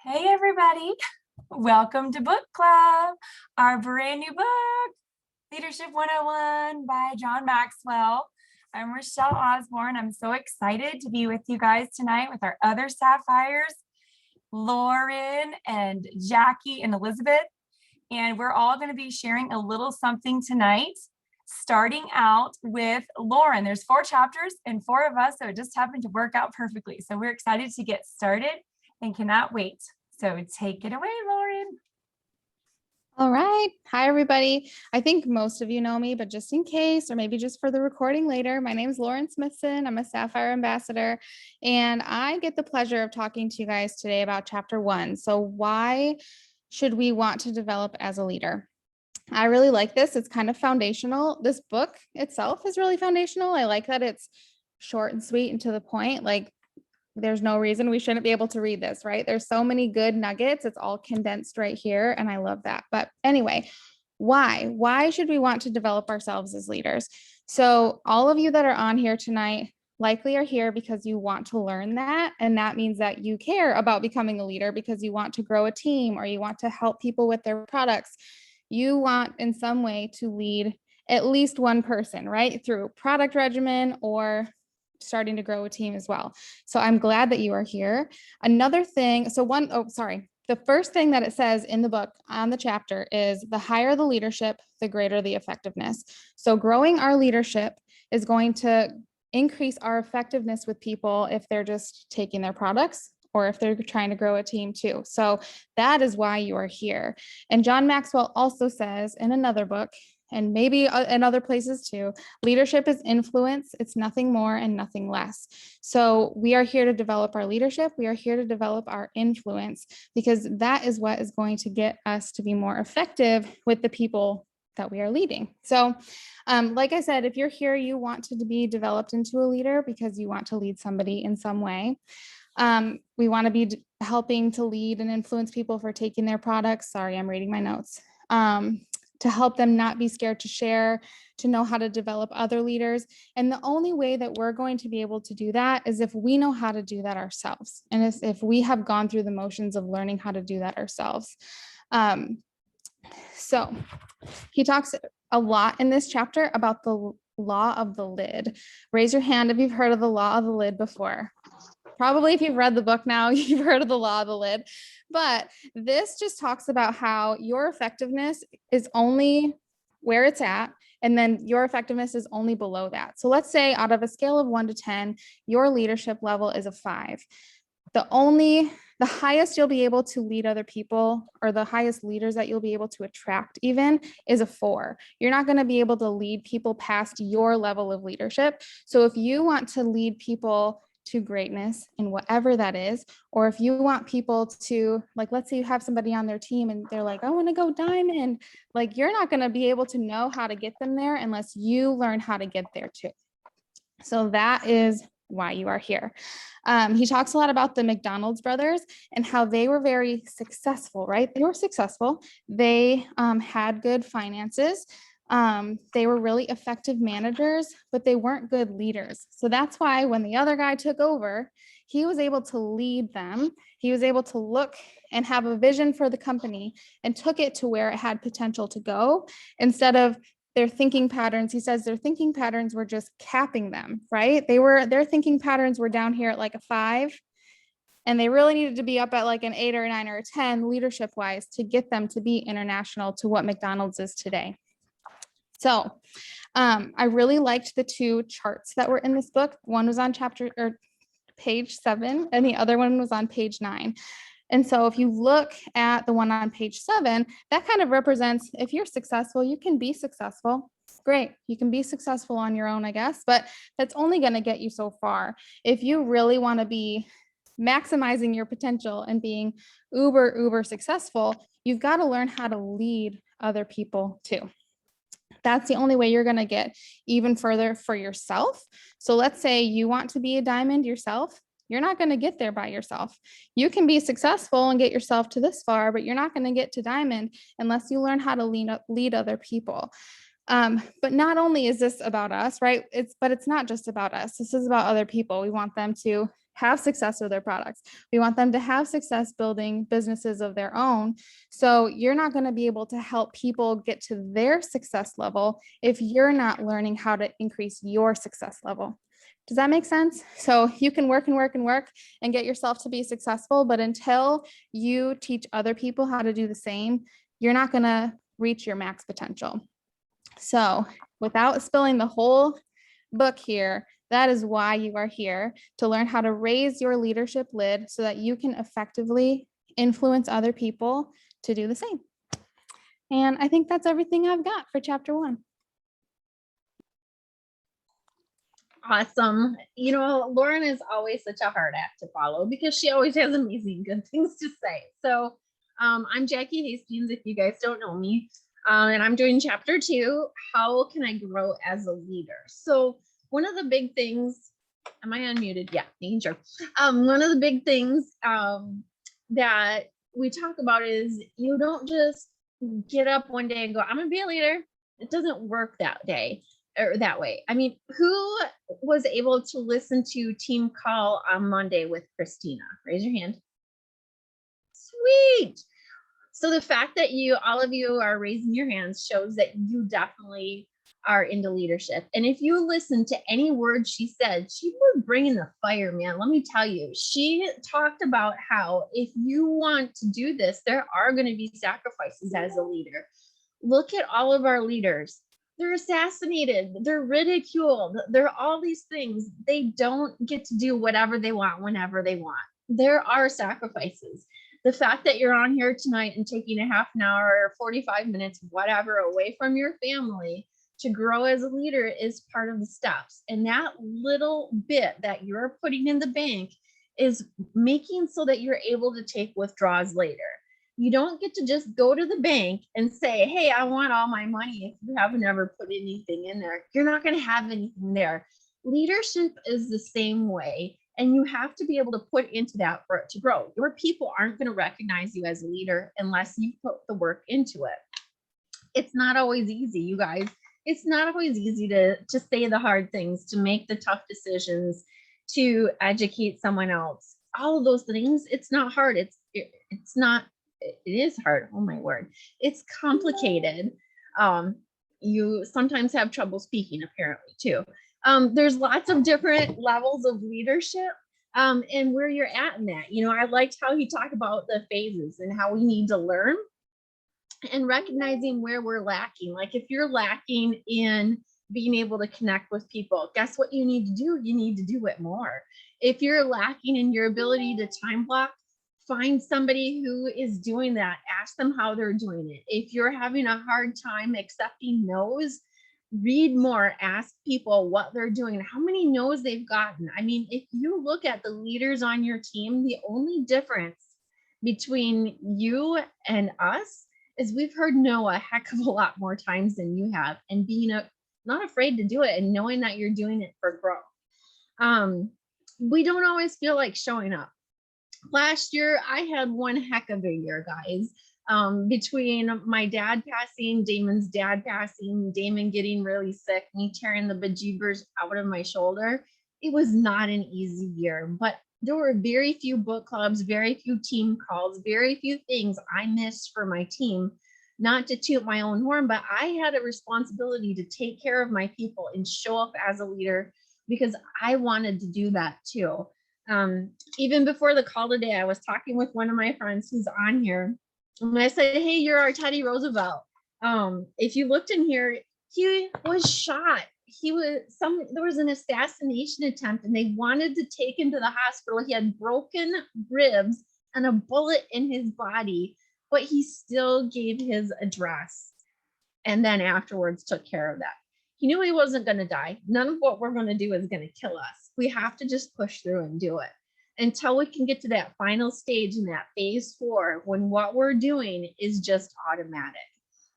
Hey everybody, welcome to book club, our brand new book, Leadership 101 by John Maxwell. I'm Rochelle Osborne. I'm so excited to be with you guys tonight with our other Sapphires, Lauren and Jackie and Elizabeth. And we're all going to be sharing a little something tonight, starting out with Lauren. There's 4 chapters and 4 of us, so it just happened to work out perfectly. So we're excited to get started and cannot wait. So take it away, Lauren. All right. Hi, everybody. I think most of you know me, but just in case, or maybe just for the recording later, my name is Lauren Smithson. I'm a Sapphire Ambassador, and I get the pleasure of talking to you guys today about Chapter 1. So why should we want to develop as a leader? I really like this. It's kind of foundational. This book itself is really foundational. I like that it's short and sweet and to the point. Like, there's no reason we shouldn't be able to read this, right? There's so many good nuggets. It's all condensed right here. And I love that. But anyway, why? Why should we want to develop ourselves as leaders? So all of you that are on here tonight likely are here because you want to learn that. And that means that you care about becoming a leader because you want to grow a team or you want to help people with their products. You want in some way to lead at least one person, right? Through product regimen or starting to grow a team as well. So I'm glad that you are here. Another thing, the first thing that it says in the book on the chapter is the higher the leadership, the greater the effectiveness. So growing our leadership is going to increase our effectiveness with people if they're just taking their products or if they're trying to grow a team too. So that is why you are here. And John Maxwell also says in another book, and maybe in other places too, leadership is influence. It's nothing more and nothing less. So we are here to develop our leadership. We are here to develop our influence because that is what is going to get us to be more effective with the people that we are leading. So like I said, if you're here, you want to be developed into a leader because you want to lead somebody in some way. We want to be helping to lead and influence people for taking their products. Sorry, I'm reading my notes. To help them not be scared to share, to know how to develop other leaders. And the only way that we're going to be able to do that is if we know how to do that ourselves. And if we have gone through the motions of learning how to do that ourselves. So he talks a lot in this chapter about the law of the lid. Raise your hand if you've heard of the law of the lid before. Probably if you've read the book now, you've heard of the law of the lid, but this just talks about how your effectiveness is only where it's at, and then your effectiveness is only below that. So let's say out of a scale of 1 to 10, your leadership level is a 5. The highest you'll be able to lead other people, or the highest leaders that you'll be able to attract even, is a 4. You're not going to be able to lead people past your level of leadership. So if you want to lead people to greatness in whatever that is, or if you want people to, like, let's say you have somebody on their team and they're like, I want to go diamond, like, you're not going to be able to know how to get them there unless you learn how to get there too. So that is why you are here. He talks a lot about the McDonald's brothers and how they were very successful, right? They were successful. They had good finances. They were really effective managers, but they weren't good leaders. So that's why when the other guy took over, he was able to lead them. He was able to look and have a vision for the company and took it to where it had potential to go instead of their thinking patterns. He says their thinking patterns were just capping them, right? Their thinking patterns were down here at like a 5. And they really needed to be up at like an 8 or a 9 or a 10 leadership wise to get them to be international to what McDonald's is today. So I really liked the 2 charts that were in this book. One was on page 7 and the other one was on page 9. And so if you look at the one on page 7, that kind of represents if you're successful, you can be successful. Great. You can be successful on your own, I guess, but that's only going to get you so far. If you really want to be maximizing your potential and being uber successful, you've got to learn how to lead other people too. That's the only way you're going to get even further for yourself. So let's say you want to be a diamond yourself. You're not going to get there by yourself. You can be successful and get yourself to this far, but you're not going to get to diamond unless you learn how to lead other people. But not only is this about us, right? But it's not just about us. This is about other people. We want them to have success with their products. We want them to have success building businesses of their own. So you're not going to be able to help people get to their success level if you're not learning how to increase your success level. Does that make sense? So you can work and work and work and get yourself to be successful, but until you teach other people how to do the same, you're not going to reach your max potential. So without spilling the whole book here, that is why you are here, to learn how to raise your leadership lid so that you can effectively influence other people to do the same. And I think that's everything I've got for chapter 1. Awesome. You know, Lauren is always such a hard act to follow because she always has amazing good things to say. So I'm Jackie Hastings, if you guys don't know me, and I'm doing chapter 2, how can I grow as a leader? So one of the big things, am I unmuted? Yeah, making sure. One of the big things that we talk about is you don't just get up one day and go, I'm gonna be a leader. It doesn't work that day. Or that way. I mean, who was able to listen to Team Call on Monday with Christina? Raise your hand. Sweet. So the fact that all of you are raising your hands shows that you definitely are into leadership. And if you listen to any word she said, she was bringing the fire, man. Let me tell you, she talked about how if you want to do this, there are going to be sacrifices as a leader. Look at all of our leaders. They're assassinated, they're ridiculed, they're all these things. They don't get to do whatever they want whenever they want. There are sacrifices. The fact that you're on here tonight and taking a half an hour or 45 minutes, whatever, away from your family to grow as a leader is part of the steps. And that little bit that you're putting in the bank is making so that you're able to take withdrawals later. You don't get to just go to the bank and say, hey, I want all my money if you haven't ever put anything in there. You're not going to have anything there. Leadership is the same way, and you have to be able to put into that for it to grow. Your people aren't going to recognize you as a leader unless you put the work into it. It's not always easy, you guys. It's not always easy to say the hard things, to make the tough decisions, to educate someone else. All of those things, it's not hard. It's not. It is hard. Oh my word. It's complicated. You sometimes have trouble speaking, apparently, too. There's lots of different levels of leadership and where you're at in that. You know, I liked how he talked about the phases and how we need to learn and recognizing where we're lacking. Like if you're lacking in being able to connect with people, guess what you need to do? You need to do it more. If you're lacking in your ability to time block, find somebody who is doing that. Ask them how they're doing it. If you're having a hard time accepting no's, read more, ask people what they're doing and how many no's they've gotten. I mean, if you look at the leaders on your team, the only difference between you and us is we've heard no a heck of a lot more times than you have, and being not afraid to do it and knowing that you're doing it for growth. We don't always feel like showing up. Last year, I had one heck of a year, guys. Between my dad passing, Damon's dad passing, Damon getting really sick, me tearing the bejeebers out of my shoulder, it was not an easy year. But there were very few book clubs, very few team calls, very few things I missed for my team. Not to toot my own horn, but I had a responsibility to take care of my people and show up as a leader because I wanted to do that too. Even before the call today, I was talking with one of my friends who's on here, and I said, hey, you're our Teddy Roosevelt. If you looked in here, he was shot. There was an assassination attempt and they wanted to take him to the hospital. He had broken ribs and a bullet in his body, but he still gave his address and then afterwards took care of that. He knew he wasn't going to die. None of what we're going to do is going to kill us. We have to just push through and do it until we can get to that final stage in that phase 4, when what we're doing is just automatic.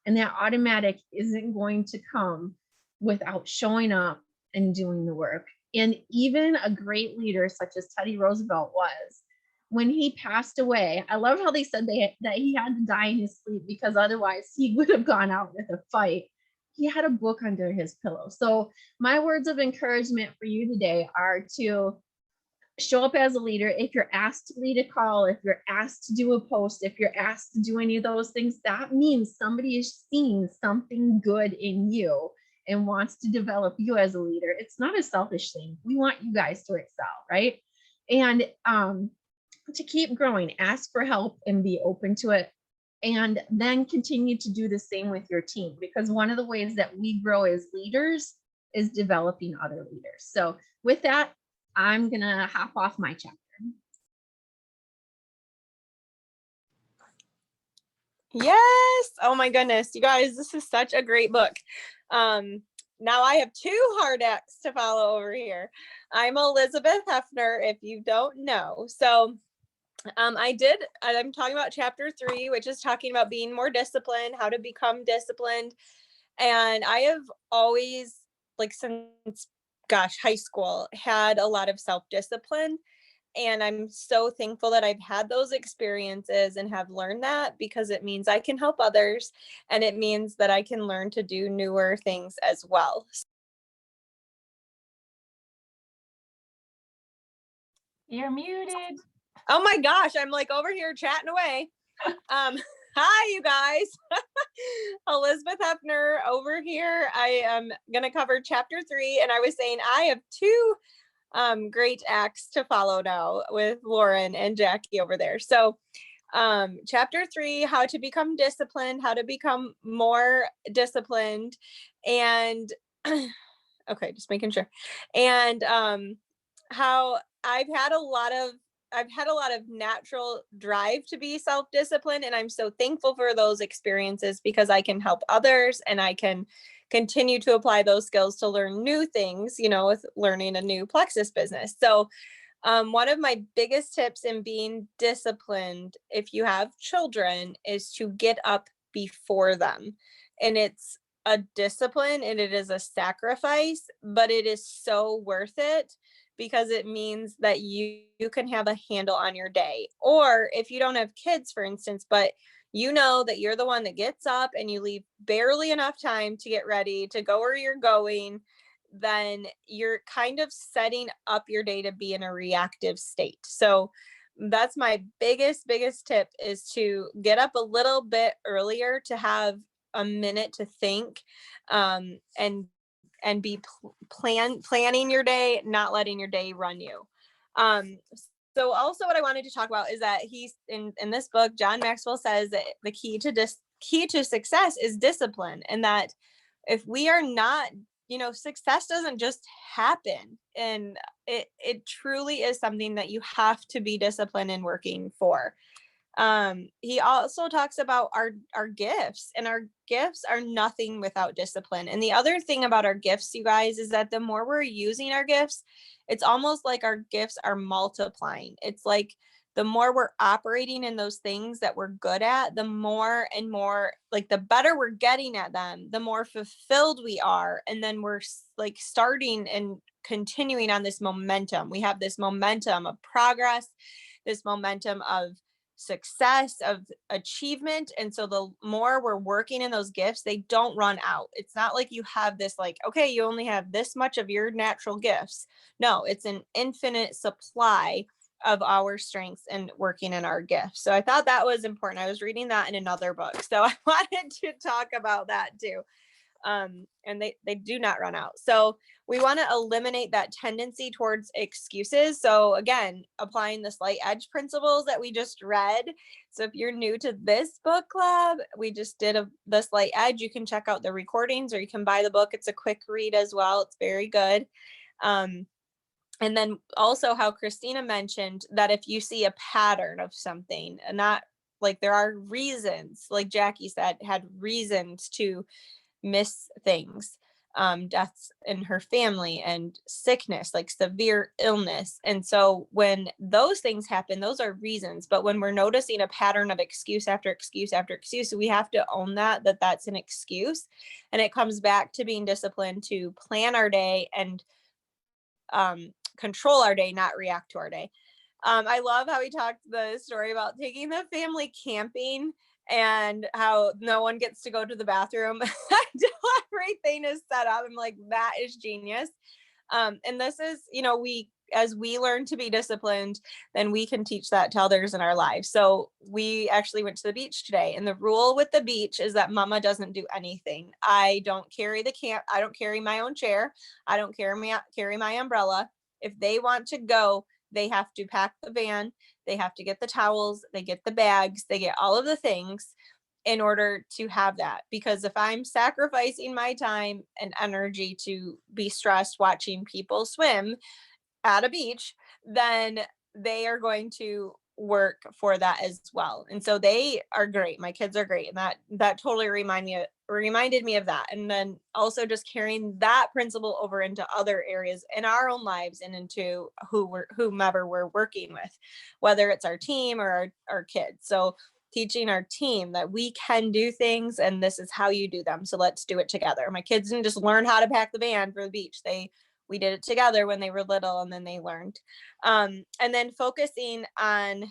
And that automatic isn't going to come without showing up and doing the work. And even a great leader such as Teddy Roosevelt was, when he passed away, I love how they said that he had to die in his sleep because otherwise he would have gone out with a fight. He had a book under his pillow. So my words of encouragement for you today are to show up as a leader. If you're asked to lead a call, if you're asked to do a post, if you're asked to do any of those things, that means somebody is seeing something good in you and wants to develop you as a leader. It's not a selfish thing. We want you guys to excel, right? And to keep growing, ask for help and be open to it. And then continue to do the same with your team, because one of the ways that we grow as leaders is developing other leaders. So with that, I'm going to hop off my chapter. Yes. Oh my goodness. You guys, this is such a great book. Now I have two hard acts to follow over here. I'm Elizabeth Hefner, if you don't know. So I'm talking about chapter 3, which is talking about being more disciplined, how to become disciplined. And I have always, like, since high school, had a lot of self-discipline. And I'm so thankful that I've had those experiences and have learned that, because it means I can help others, and it means that I can learn to do newer things as well. You're muted. Oh my gosh, I'm like over here chatting away. Hi, you guys. Elizabeth Hefner over here. I am going to cover chapter 3, and I was saying I have two great acts to follow now with Lauren and Jackie over there. So chapter 3, how to become disciplined, how to become more disciplined, and okay, just making sure. And how I've had a lot of natural drive to be self-disciplined, and I'm so thankful for those experiences, because I can help others and I can continue to apply those skills to learn new things, with learning a new Plexus business. So one of my biggest tips in being disciplined, if you have children, is to get up before them. And it's a discipline and it is a sacrifice, but it is so worth it, because it means that you can have a handle on your day. Or if you don't have kids, for instance, but you know that you're the one that gets up and you leave barely enough time to get ready to go where you're going, then you're kind of setting up your day to be in a reactive state. So that's my biggest tip, is to get up a little bit earlier, to have a minute to think, and be planning your day, not letting your day run you. So also what I wanted to talk about is that he's in this book, John Maxwell says that the key to success is discipline, and that if we are not, success doesn't just happen, and it truly is something that you have to be disciplined in working for. He also talks about our gifts, and our gifts are nothing without discipline. And the other thing about our gifts, you guys, is that the more we're using our gifts, it's almost like our gifts are multiplying. It's like the more we're operating in those things that we're good at, the more and more, like, the better we're getting at them, the more fulfilled we are. And then we're like starting and continuing on this momentum. We have this momentum of progress, this momentum of success, of achievement. And so the more we're working in those gifts, they don't run out. It's not like you have this, like, okay, you only have this much of your natural gifts. No, it's an infinite supply of our strengths and working in our gifts. So I thought that was important. I was reading that in another book, so I wanted to talk about that too. And they do not run out. So we want to eliminate that tendency towards excuses. So again, applying the slight edge principles that we just read. So if you're new to this book club, we just did the slight edge. You can check out the recordings, or you can buy the book. It's a quick read as well. It's very good. And then also how Christina mentioned that if you see a pattern of something, and not like, there are reasons, like Jackie said, had reasons to miss things, deaths in her family and sickness, like severe illness. And so when those things happen, those are reasons. But when we're noticing a pattern of excuse after excuse after excuse, we have to own that that's an excuse. And it comes back to being disciplined to plan our day and control our day, not react to our day. I love how he talked the story about taking the family camping and how no one gets to go to the bathroom until everything is set up. I'm like, that is genius. And this is, as we learn to be disciplined, then we can teach that to others in our lives. So we actually went to the beach today, and the rule with the beach is that mama doesn't do anything. I don't carry I don't carry my own chair. I don't carry my umbrella. If they want to go, they have to pack the van. They have to get the towels. They get the bags. They get all of the things in order to have that. Because if I'm sacrificing my time and energy to be stressed watching people swim at a beach, then they are going to work for that as well. And so they are great. My kids are great. And that totally reminded me of that. And then also just carrying that principle over into other areas in our own lives and into whomever we're working with, whether it's our team or our kids. So teaching our team that we can do things and this is how you do them. So let's do it together. My kids didn't just learn how to pack the van for the beach. We did it together when they were little, and then they learned. And then focusing on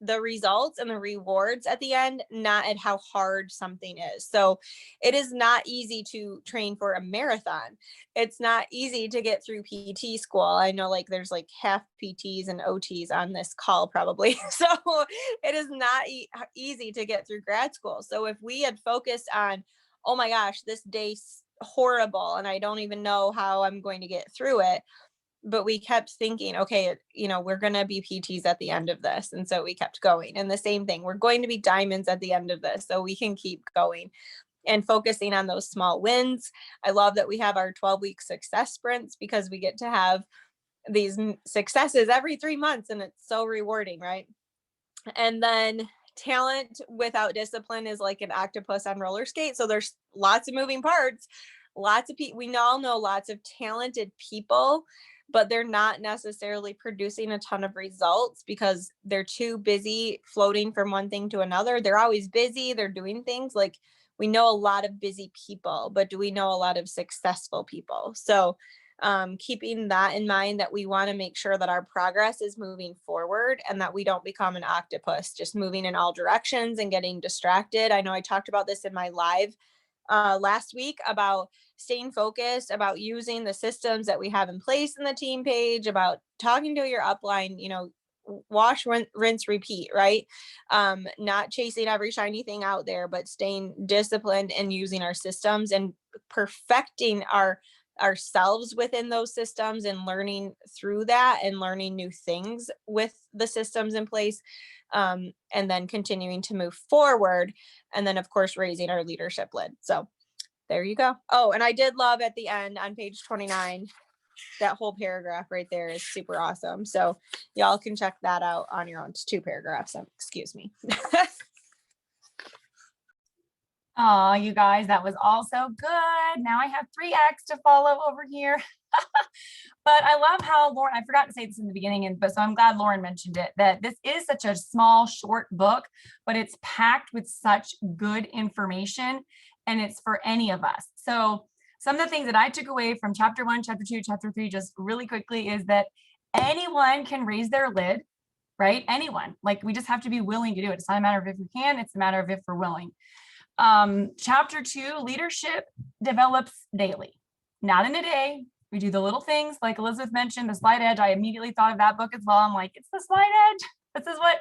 the results and the rewards at the end, not at how hard something is. So it is not easy to train for a marathon. It's not easy to get through PT school. I know like there's like half PTs and OTs on this call probably. So it is not easy to get through grad school. So if we had focused on, oh my gosh, this day's horrible and I don't even know how I'm going to get through it, but we kept thinking, okay, we're going to be PTs at the end of this. And so we kept going. And the same thing, we're going to be diamonds at the end of this. So we can keep going and focusing on those small wins. I love that we have our 12-week success sprints because we get to have these successes every 3 months. And it's so rewarding, right? And then talent without discipline is like an octopus on roller skates. So there's lots of moving parts, lots of people. We all know lots of talented people, but they're not necessarily producing a ton of results because they're too busy floating from one thing to another. They're always busy. They're doing things. Like we know a lot of busy people, but do we know a lot of successful people? So keeping that in mind, that we want to make sure that our progress is moving forward and that we don't become an octopus, just moving in all directions and getting distracted. I know I talked about this in my live last week about staying focused, about using the systems that we have in place in the team page, about talking to your upline, wash, rinse, repeat, right? Not chasing every shiny thing out there, but staying disciplined and using our systems and perfecting ourselves within those systems and learning through that and learning new things with the systems in place. And then continuing to move forward. And then of course, raising our leadership lid. So there you go. Oh, and I did love at the end on page 29, that whole paragraph right there is super awesome. So y'all can check that out on your own. It's 2 paragraphs. Excuse me. Oh, you guys, that was all so good. Now I have 3 acts to follow over here. But I love how Lauren, I forgot to say this in the beginning, but so I'm glad Lauren mentioned it, that this is such a small, short book, but it's packed with such good information and it's for any of us. So some of the things that I took away from chapter 1, chapter 2, chapter 3, just really quickly is that anyone can raise their lid, right? Anyone, like we just have to be willing to do it. It's not a matter of if we can, it's a matter of if we're willing. Chapter 2, leadership develops daily, not in a day. We do the little things like Elizabeth mentioned, the slide edge. I immediately thought of that book as well. I'm like, it's the slide edge. This is what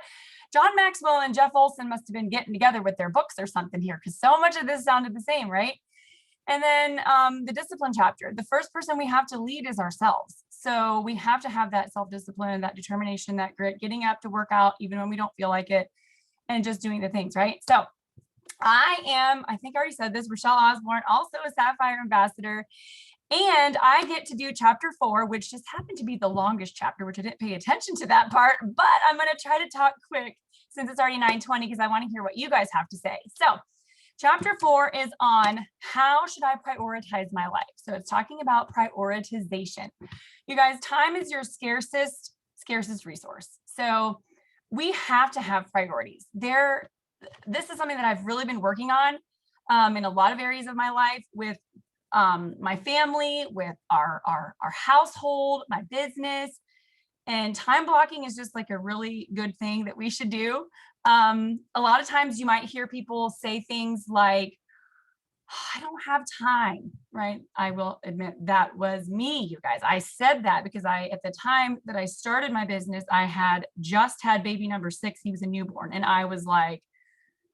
John Maxwell and Jeff Olson must have been getting together with their books or something here, because so much of this sounded the same, right? And then the discipline chapter, the first person we have to lead is ourselves. So we have to have that self-discipline, that determination, that grit, getting up to work out even when we don't feel like it, and just doing the things, right? So I think I already said this, Rochelle Osborne, also a Sapphire ambassador. And I get to do chapter 4, which just happened to be the longest chapter, which I didn't pay attention to that part, but I'm going to try to talk quick since it's already 9:20 because I want to hear what you guys have to say. So chapter 4 is on how should I prioritize my life? So it's talking about prioritization. You guys, time is your scarcest resource. So we have to have priorities. This is something that I've really been working on in a lot of areas of my life with my family, with our household, my business, and time blocking is just like a really good thing that we should do. A lot of times you might hear people say things like, I don't have time, right? I will admit that was me, you guys. I said that because at the time that I started my business, I had just had baby number 6. He was a newborn. And I was like,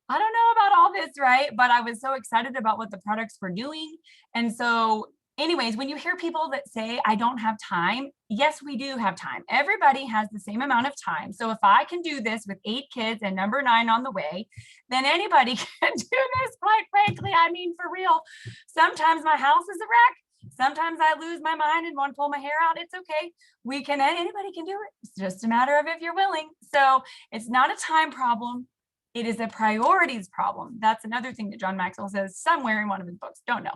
I don't know about all this, right? But I was so excited about what the products were doing. And so anyways, when you hear people that say, I don't have time, yes, we do have time. Everybody has the same amount of time. So if I can do this with 8 kids and number 9 on the way, then anybody can do this, quite frankly. I mean, for real. Sometimes my house is a wreck. Sometimes I lose my mind and want to pull my hair out. It's okay. Anybody can do it. It's just a matter of if you're willing. So it's not a time problem. It is a priorities problem. That's another thing that John Maxwell says somewhere in one of his books. Don't know.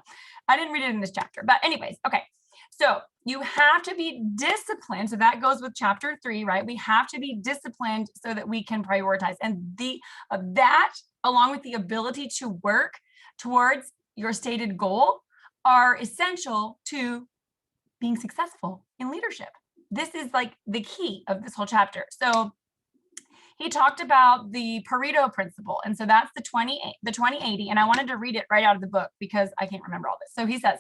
I didn't read it in this chapter, but anyways, okay. So you have to be disciplined. So that goes with chapter 3, right? We have to be disciplined so that we can prioritize. And that, along with the ability to work towards your stated goal, are essential to being successful in leadership. This is like the key of this whole chapter. So he talked about the Pareto principle. And so that's the 20-80. And I wanted to read it right out of the book because I can't remember all this. So he says,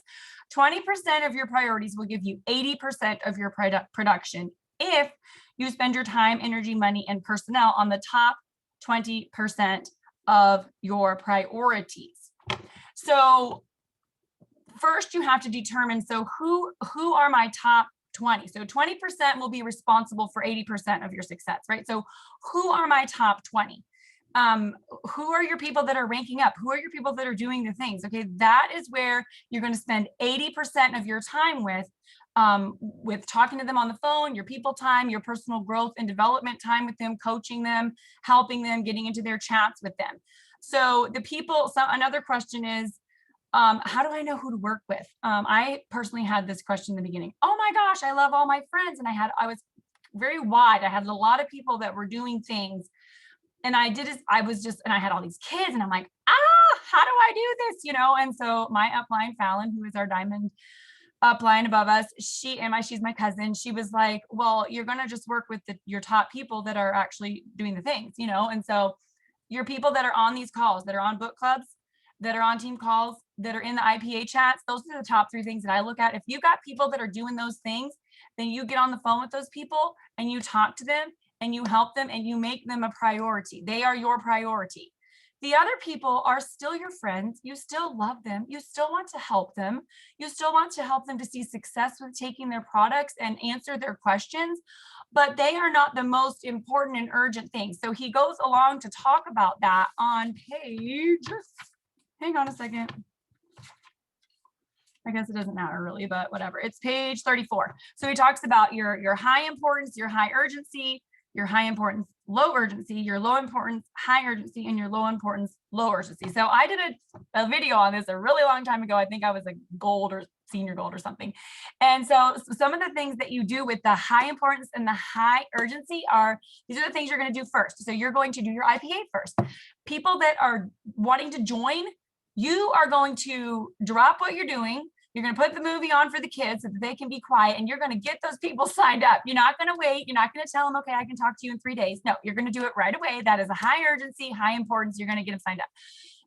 20% of your priorities will give you 80% of your production if you spend your time, energy, money, and personnel on the top 20% of your priorities. So first you have to determine, so who are my top 20? So 20% will be responsible for 80% of your success, right? So who are my top 20? Who are your people that are ranking up? Who are your people that are doing the things? Okay, that is where you're going to spend 80% of your time with talking to them on the phone, your people time, your personal growth and development time with them, coaching them, helping them, getting into their chats with them. So another question is, how do I know who to work with? I personally had this question in the beginning. Oh my gosh, I love all my friends. And I was very wide. I had a lot of people that were doing things. And I had all these kids and I'm like, how do I do this? And so my upline, Fallon, who is our diamond upline above us, she's my cousin. She was like, well, you're going to just work with your top people that are actually doing the things, And so your people that are on these calls, that are on book clubs, that are on team calls, that are in the IPA chats, those are the top 3 things that I look at. If you got people that are doing those things, then you get on the phone with those people and you talk to them and you help them and you make them a priority. They are your priority. The other people are still your friends. You still love them. You still want to help them. You still want to help them to see success with taking their products and answer their questions, but they are not the most important and urgent things. So he goes along to talk about that on page, hang on a second. I guess it doesn't matter really, but whatever. It's page 34. So he talks about your high importance, your high urgency, your high importance, low urgency, your low importance, high urgency, and your low importance, low urgency. So I did a video on this a really long time ago. I think I was a gold or senior gold or something. And so some of the things that you do with the high importance and the high urgency these are the things you're going to do first. So you're going to do your IPA first. People that are wanting to join, you are going to drop what you're doing. You're going to put the movie on for the kids so that they can be quiet, and you're going to get those people signed up. You're not going to wait. You're not going to tell them, okay, I can talk to you in 3 days. No, you're going to do it right away. That is a high urgency, high importance. You're going to get them signed up.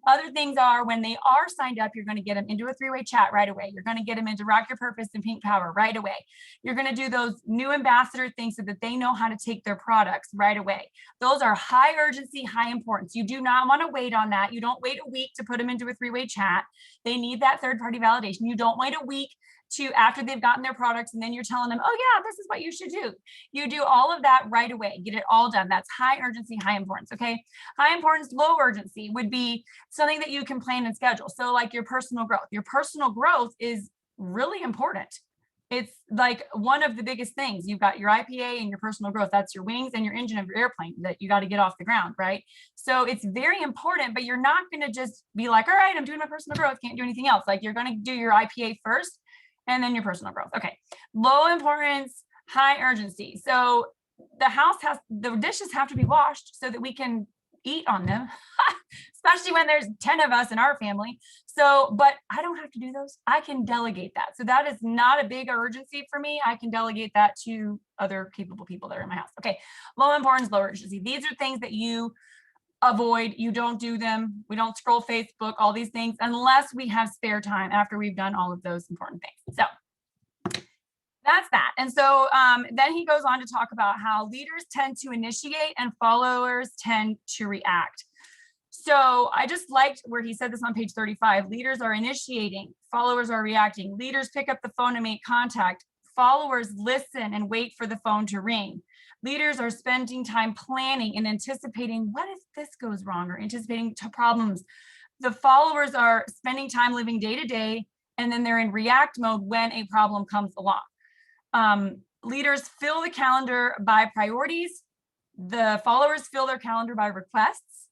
Other things are when they are signed up, you're going to get them into a 3-way chat right away. You're going to get them into Rock Your Purpose and Pink Power right away. You're going to do those new ambassador things so that they know how to take their products right away. Those are high urgency, high importance. You do not want to wait on that. You don't wait a week to put them into a 3-way chat. They need that third-party validation. You don't wait a week to after they've gotten their products and then you're telling them, oh yeah, this is what you should do. You do all of that right away. Get it all done. That's high urgency, high importance. Okay. High importance, low urgency would be something that you can plan and schedule. So like your personal growth. Your personal growth is really important. It's like one of the biggest things. You've got your IPA and your personal growth. That's your wings and your engine of your airplane that you got to get off the ground, right? So it's very important, but you're not going to just be like, all right, I'm doing my personal growth, can't do anything else. Like you're going to do your IPA first and then your personal growth. Okay. Low importance, high urgency. So the dishes have to be washed so that we can eat on them, especially when there's 10 of us in our family. So, but I don't have to do those. I can delegate that. So that is not a big urgency for me. I can delegate that to other capable people that are in my house. Okay. Low importance, low urgency. These are things that you avoid, you don't do them. We don't scroll Facebook, all these things, unless we have spare time after we've done all of those important things. So that's that. And so then he goes on to talk about how leaders tend to initiate and followers tend to react. So I just liked where he said this on page 35. Leaders are initiating, followers are reacting. Leaders pick up the phone and make contact. Followers listen and wait for the phone to ring. Leaders are spending time planning and anticipating, what if this goes wrong, or anticipating problems. The followers are spending time living day to day, and then they're in react mode when a problem comes along. Leaders fill the calendar by priorities. The followers fill their calendar by requests.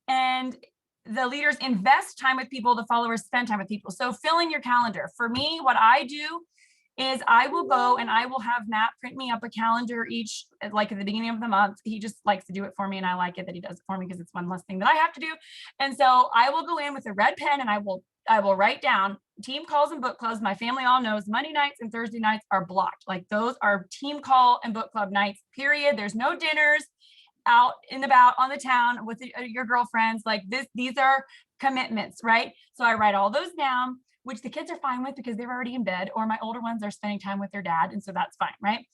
And the leaders invest time with people, the followers spend time with people. So filling your calendar. For me, what I do is I will go and I will have Matt print me up a calendar each, like at the beginning of the month. He just likes to do it for me, and I like it that he does it for me because it's one less thing that I have to do. And so I will go in with a red pen and I will write down team calls and book clubs. My family all knows Monday nights and Thursday nights are blocked. Like those are team call and book club nights, period. There's no dinners out and about on the town with your girlfriends. Like these are commitments, right? So I write all those down, which the kids are fine with because they're already in bed, or my older ones are spending time with their dad. And so that's fine, right?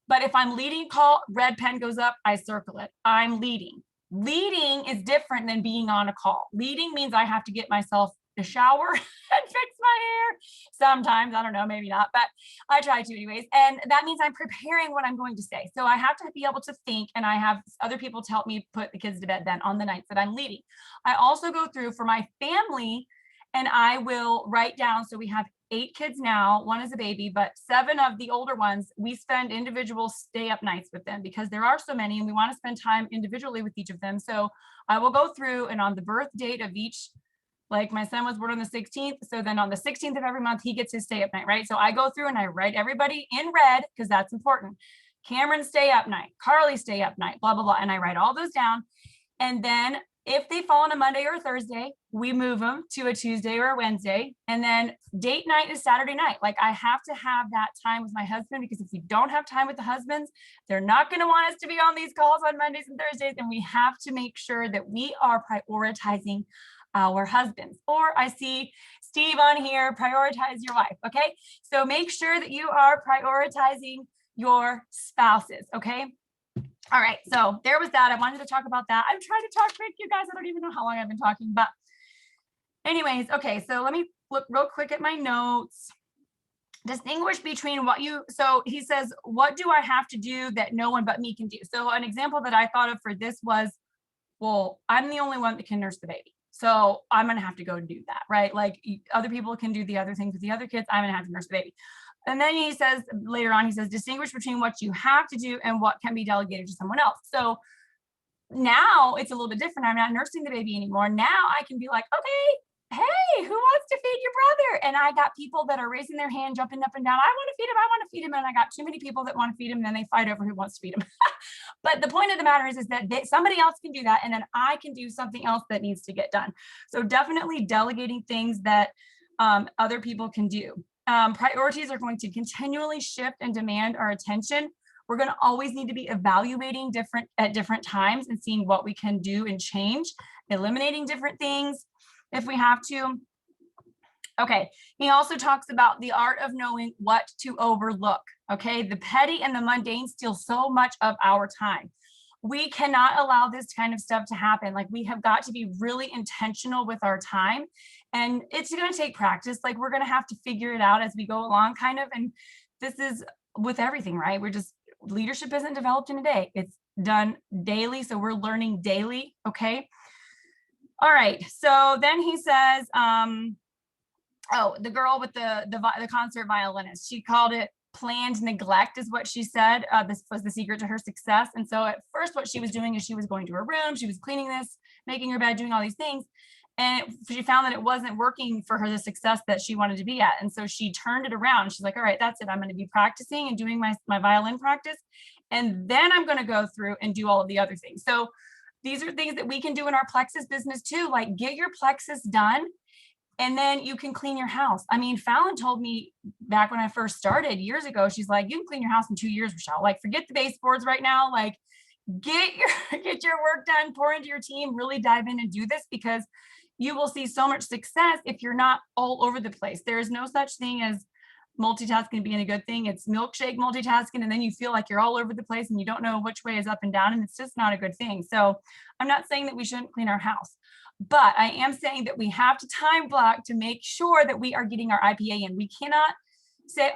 But if I'm leading call, red pen goes up, I circle it. I'm leading. Leading is different than being on a call. Leading means I have to get myself a shower and fix my hair. Sometimes, I don't know, maybe not, but I try to anyways. And that means I'm preparing what I'm going to say. So I have to be able to think, and I have other people to help me put the kids to bed then on the nights that I'm leading. I also go through for my family, and I will write down, so we have 8 kids now, 1 is a baby, but 7 of the older ones, we spend individual stay up nights with them because there are so many and we want to spend time individually with each of them. So I will go through, and on the birth date of each, like my son was born on the 16th. So then on the 16th of every month, he gets his stay up night, right? So I go through and I write everybody in red because that's important. Cameron stay up night, Carly stay up night, blah, blah, blah. And I write all those down. And then if they fall on a Monday or a Thursday, we move them to a Tuesday or a Wednesday. And then date night is Saturday night. Like I have to have that time with my husband, because if we don't have time with the husbands, they're not going to want us to be on these calls on Mondays and Thursdays. And we have to make sure that we are prioritizing our husbands. Or I see Steve on here, prioritize your wife. Okay. So make sure that you are prioritizing your spouses. Okay. All right, so there was that. I wanted to talk about that. I'm trying to talk quick, you guys. I don't even know how long I've been talking, but anyways, okay, so let me look real quick at my notes. Distinguish between so he says, what do I have to do that no one but me can do? So an example that I thought of for this was, well, I'm the only one that can nurse the baby. So I'm going to have to go do that, right? Like other people can do the other things with the other kids. I'm going to have to nurse the baby. And then he says later on, he says, distinguish between what you have to do and what can be delegated to someone else. So now it's a little bit different. I'm not nursing the baby anymore. Now I can be like, okay, hey, who wants to feed your brother? And I got people that are raising their hand, jumping up and down. I want to feed him. I want to feed him. And I got too many people that want to feed him. And then they fight over who wants to feed him. But the point of the matter is that somebody else can do that. And then I can do something else that needs to get done. So definitely delegating things that other people can do. Priorities are going to continually shift and demand our attention. We're going to always need to be evaluating at different times and seeing what we can do and change, eliminating different things if we have to. Okay, he also talks about the art of knowing what to overlook. Okay, the petty and the mundane steal so much of our time. We cannot allow this kind of stuff to happen. Like we have got to be really intentional with our time, and it's going to take practice. Like we're going to have to figure it out as we go along kind of. And this is with everything, right? Leadership isn't developed in a day. It's done daily. So we're learning daily. Okay. All right. So then he says, the girl with the concert violinist, she called it planned neglect is what she said. This was the secret to her success. And so at first what she was doing is she was going to her room, she was cleaning this, making her bed, doing all these things. And she found that it wasn't working for her, the success that she wanted to be at. And so she turned it around. She's like, all right, that's it. I'm going to be practicing and doing my violin practice. And then I'm going to go through and do all of the other things. So these are things that we can do in our Plexus business too. Like get your Plexus done. And then you can clean your house. I mean, Fallon told me back when I first started years ago, she's like, you can clean your house in 2 years, Rochelle. Like, forget the baseboards right now. Like, get your work done, pour into your team, really dive in and do this, because you will see so much success if you're not all over the place. There is no such thing as multitasking being a good thing. It's milkshake multitasking, and then you feel like you're all over the place and you don't know which way is up and down, and it's just not a good thing. So I'm not saying that we shouldn't clean our house, but I am saying that we have to time block to make sure that we are getting our IPA in. We cannot sit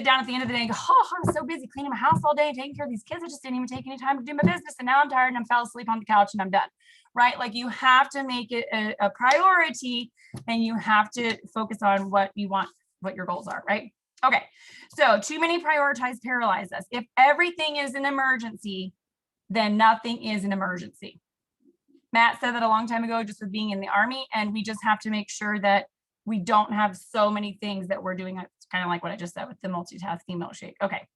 down at the end of the day and go, oh, I'm so busy cleaning my house all day and taking care of these kids. I just didn't even take any time to do my business. And now I'm tired and I fell asleep on the couch and I'm done. Right? Like, you have to make it a priority, and you have to focus on what you want, what your goals are, right? Okay. So too many prioritize paralyze us. If everything is an emergency, then nothing is an emergency. Matt said that a long time ago, just with being in the Army, and we just have to make sure that we don't have so many things that we're doing. It's kind of like what I just said with the multitasking milkshake. Okay.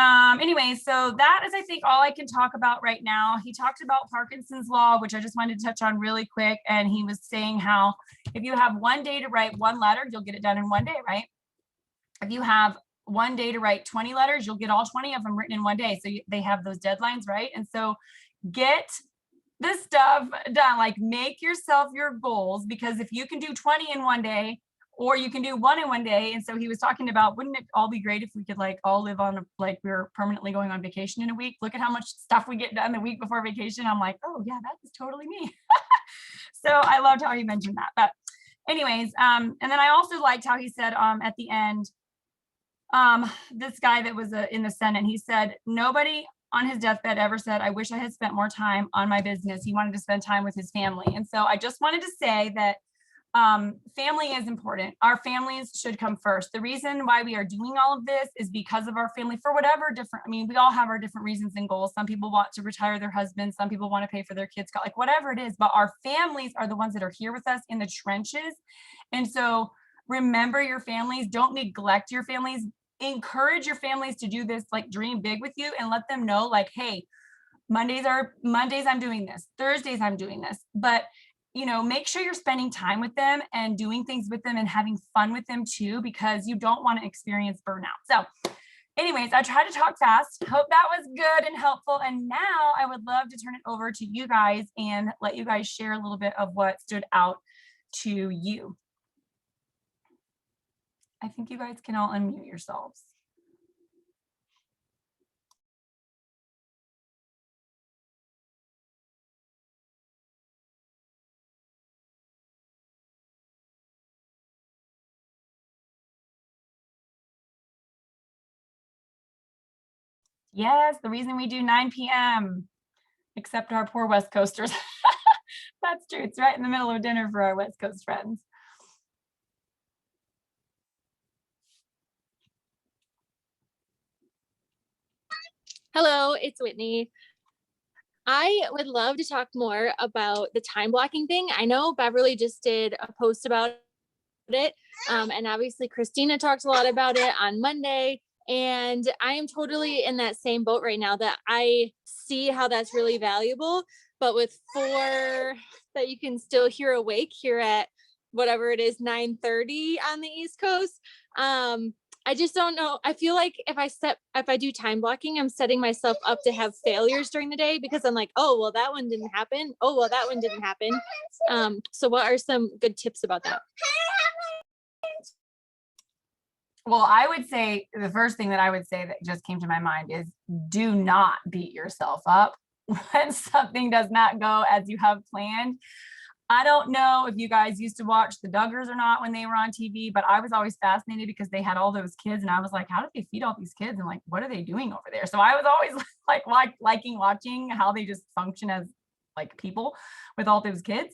Anyway, so that is, I think, all I can talk about right now. He talked about Parkinson's law, which I just wanted to touch on really quick. And he was saying how if you have one day to write one letter, you'll get it done in one day, right? If you have one day to write 20 letters, you'll get all 20 of them written in one day. So they have those deadlines, right? And so get this stuff done, like make yourself your goals, because if you can do 20 in one day, or you can do one in one day. And so he was talking about, wouldn't it all be great if we could like all live on, like we were permanently going on vacation in a week? Look at how much stuff we get done the week before vacation. I'm like, oh yeah, that is totally me. So I loved how he mentioned that. But anyways, and then I also liked how he said at the end, this guy that was in the Senate, he said, nobody on his deathbed ever said, I wish I had spent more time on my business. He wanted to spend time with his family. And so I just wanted to say that family is important. Our families should come first. The reason why we are doing all of this is because of our family, for whatever different, I mean, we all have our different reasons and goals. Some people want to retire their husbands. Some people want to pay for their kids, like whatever it is, but our families are the ones that are here with us in the trenches. And so remember your families, don't neglect your families, encourage your families to do this, like dream big with you, and let them know like, hey, Mondays I'm doing this, Thursdays I'm doing this, but you know, make sure you're spending time with them and doing things with them and having fun with them too, because you don't want to experience burnout. So anyways, I tried to talk fast. Hope that was good and helpful. And now I would love to turn it over to you guys and let you guys share a little bit of what stood out to you. I think you guys can all unmute yourselves. Yes, the reason we do 9 p.m., except our poor West Coasters. That's true. It's right in the middle of dinner for our West Coast friends. Hello, it's Whitney. I would love to talk more about the time blocking thing. I know Beverly just did a post about it. And obviously Christina talked a lot about it on Monday. And I am totally in that same boat right now, that I see how that's really valuable. But with 4 that you can still hear awake here at whatever it is, 9:30 on the East Coast. I just don't know. I feel like if I do time blocking, I'm setting myself up to have failures during the day, because I'm like, oh, well, that one didn't happen. Oh, well, that one didn't happen. So what are some good tips about that? Well, I would say the first thing that I would say that just came to my mind is do not beat yourself up when something does not go as you have planned. I don't know if you guys used to watch the Duggars or not when they were on TV, but I was always fascinated because they had all those kids, and I was like, how did they feed all these kids? And like, what are they doing over there? So I was always liking watching how they just function as like people with all those kids.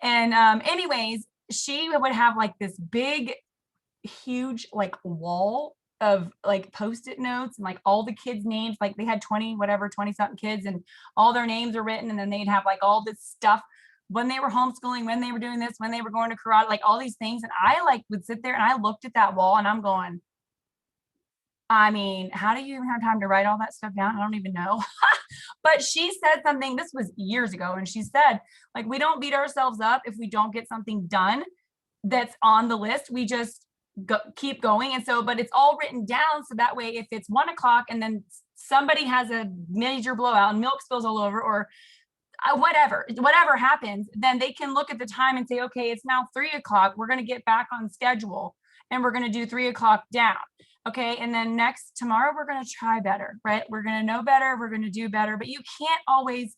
And anyways, she would have like this big, huge like wall of like post-it notes and like all the kids' names. Like they had 20 something kids, and all their names are written. And then they'd have like all this stuff when they were homeschooling, when they were doing this, when they were going to karate, like all these things. And I like would sit there and I looked at that wall and I'm going, I mean, how do you even have time to write all that stuff down? I don't even know. But she said something, this was years ago, and she said, like, we don't beat ourselves up if we don't get something done that's on the list. We just keep going. And so, but it's all written down. So that way, if it's 1 o'clock and then somebody has a major blowout and milk spills all over, or whatever happens, then they can look at the time and say, okay, it's now 3 o'clock. We're going to get back on schedule and we're going to do 3 o'clock down. Okay. And then tomorrow, we're going to try better, right? We're going to know better. We're going to do better, but you can't always,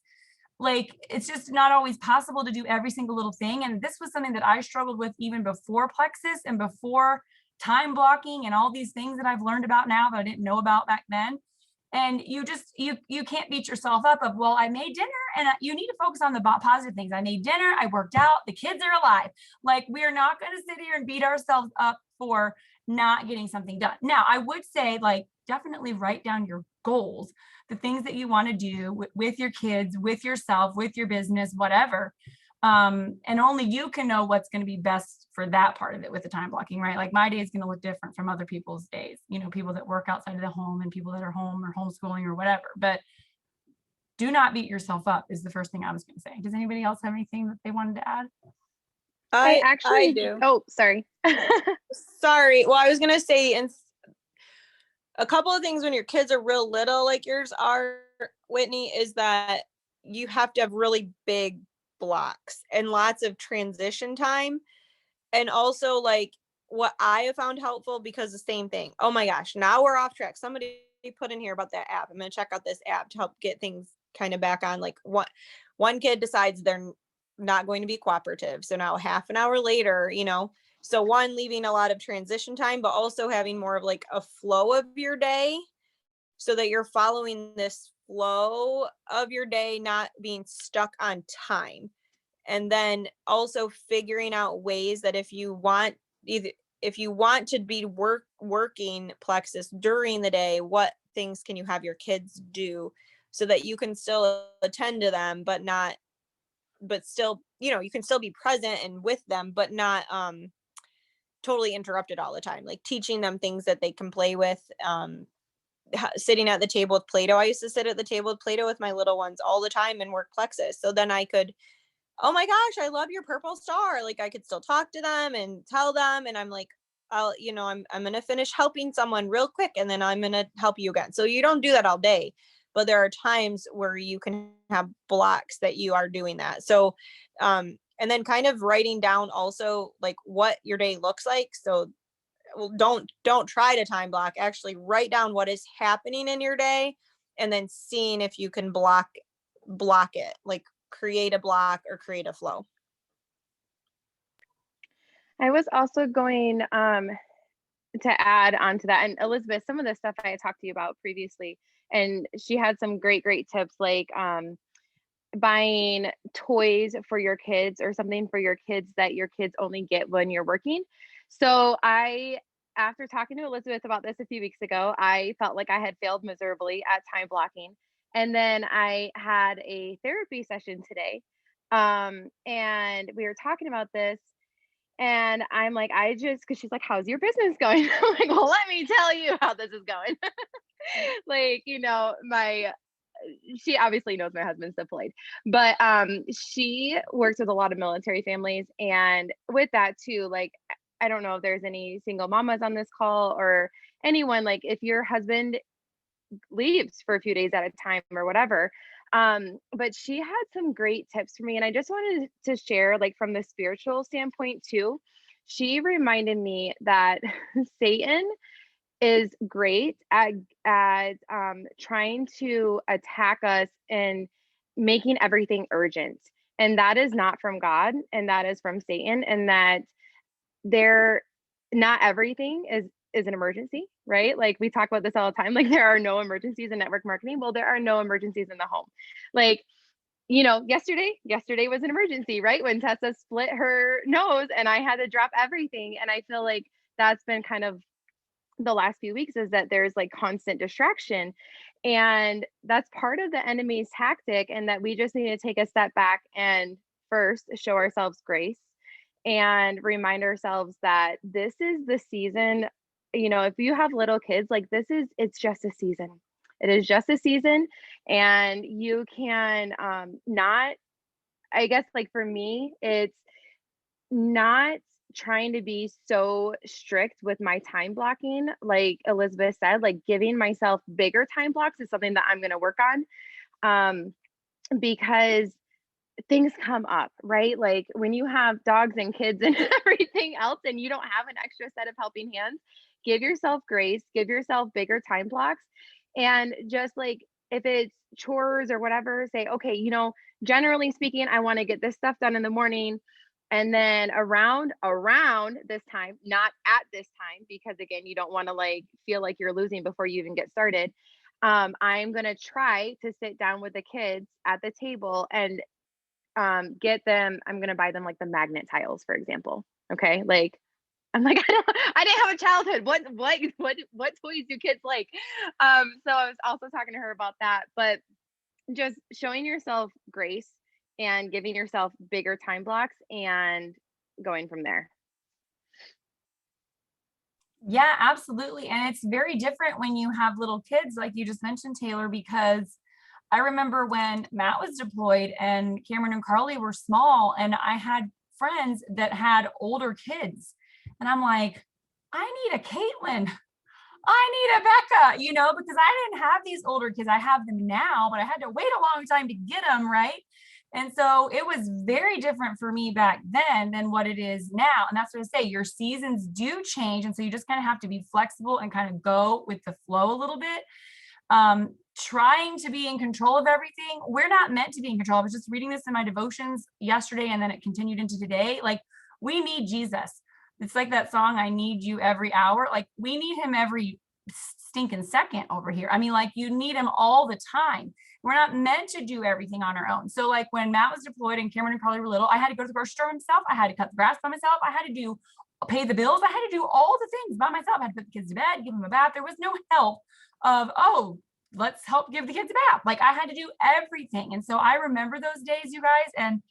like, it's just not always possible to do every single little thing. And this was something that I struggled with even before Plexus and before time blocking and all these things that I've learned about now that I didn't know about back then. And you can't beat yourself up of, well, I made dinner, and you need to focus on the positive things. I made dinner, I worked out, the kids are alive. Like, we are not going to sit here and beat ourselves up for not getting something done. Now, I would say, like, definitely write down your goals, the things that you want to do with your kids, with yourself, with your business, whatever. And only you can know what's going to be best for that part of it with the time blocking, right? Like, my day is going to look different from other people's days, people that work outside of the home and people that are home or homeschooling or whatever. But do not beat yourself up is the first thing I was going to say. Does anybody else have anything that they wanted to add? I do. Oh, sorry. Sorry. Well, I was going to say, and a couple of things when your kids are real little, like yours are, Whitney, is that you have to have really big blocks and lots of transition time. And also, like, what I have found helpful, because the same thing. Oh my gosh, now we're off track. Somebody put in here about that app. I'm going to check out this app to help get things kind of back on. Like, one kid decides they're not going to be cooperative. So now half an hour later, so one, leaving a lot of transition time, but also having more of like a flow of your day so that you're following this flow of your day, not being stuck on time. And then also figuring out ways that if you want to be working Plexus during the day, what things can you have your kids do so that you can still attend to them, but still, you can still be present and with them, but not totally interrupted all the time. Like, teaching them things that they can play with, sitting at the table with Play-Doh. I used to sit at the table with Play-Doh with my little ones all the time and work Plexus. So then I could, oh my gosh, I love your purple star. Like, I could still talk to them and tell them. And I'm like, I'm going to finish helping someone real quick, and then I'm going to help you again. So you don't do that all day, but there are times where you can have blocks that you are doing that. So, and then kind of writing down also like what your day looks like. So, well, don't try to time block, actually write down what is happening in your day, and then seeing if you can block it, like create a block or create a flow. I was also going to add on to that, and Elizabeth, some of the stuff I had talked to you about previously, and she had some great tips, like buying toys for your kids or something for your kids that your kids only get when you're working. So after talking to Elizabeth about this a few weeks ago, I felt like I had failed miserably at time blocking. And then I had a therapy session today. And we were talking about this, and I'm like, because she's like, how's your business going? I'm like, well, let me tell you how this is going. Like, she obviously knows my husband's deployed, but she works with a lot of military families. And with that too, like, I don't know if there's any single mamas on this call or anyone, like, if your husband leaves for a few days at a time or whatever. But she had some great tips for me, and I just wanted to share, like, from the spiritual standpoint too. She reminded me that Satan is great at trying to attack us and making everything urgent, and that is not from God, and that is from Satan, and that not everything is an emergency, right? Like, we talk about this all the time, like, there are no emergencies in network marketing. Well, there are no emergencies in the home. Like, yesterday was an emergency, right? When Tessa split her nose and I had to drop everything. And I feel like that's been kind of the last few weeks, is that there's like constant distraction, and that's part of the enemy's tactic, and that we just need to take a step back and first show ourselves grace and remind ourselves that this is the season. If you have little kids, like, it's just a season. It is just a season, and you can not, I guess, like, for me, it's not trying to be so strict with my time blocking, like Elizabeth said, like giving myself bigger time blocks is something that I'm going to work on. Because things come up, right? Like when you have dogs and kids and everything else, and you don't have an extra set of helping hands, give yourself grace, give yourself bigger time blocks. And just like if it's chores or whatever, say, okay, generally speaking, I want to get this stuff done in the morning. And then around this time, not at this time, because again, you don't want to like feel like you're losing before you even get started. I'm going to try to sit down with the kids at the table and I'm going to buy them like the magnet tiles, for example. Okay. Like, I'm like, I didn't have a childhood. What toys do kids like? So I was also talking to her about that, but just showing yourself grace and giving yourself bigger time blocks and going from there. Yeah, absolutely. And it's very different when you have little kids, like you just mentioned, Taylor, because I remember when Matt was deployed and Cameron and Carly were small, and I had friends that had older kids. And I'm like, I need a Caitlin. I need a Becca, because I didn't have these older kids. I have them now, but I had to wait a long time to get them, right? And so it was very different for me back then than what it is now. And that's what I say, your seasons do change. And so you just kind of have to be flexible and kind of go with the flow a little bit. Trying to be in control of everything. We're not meant to be in control. I was just reading this in my devotions yesterday, and then it continued into today. Like, we need Jesus. It's like that song, I need you every hour. Like, we need him every stinking second over here. I mean, like, you need him all the time. We're not meant to do everything on our own. So like when Matt was deployed and Cameron and Carly were little, I had to go to the grocery store myself. I had to cut the grass by myself. I had to pay the bills. I had to do all the things by myself. I had to put the kids to bed, give them a bath. There was no help of, oh, let's help give the kids a bath. Like, I had to do everything. And so I remember those days, you guys, and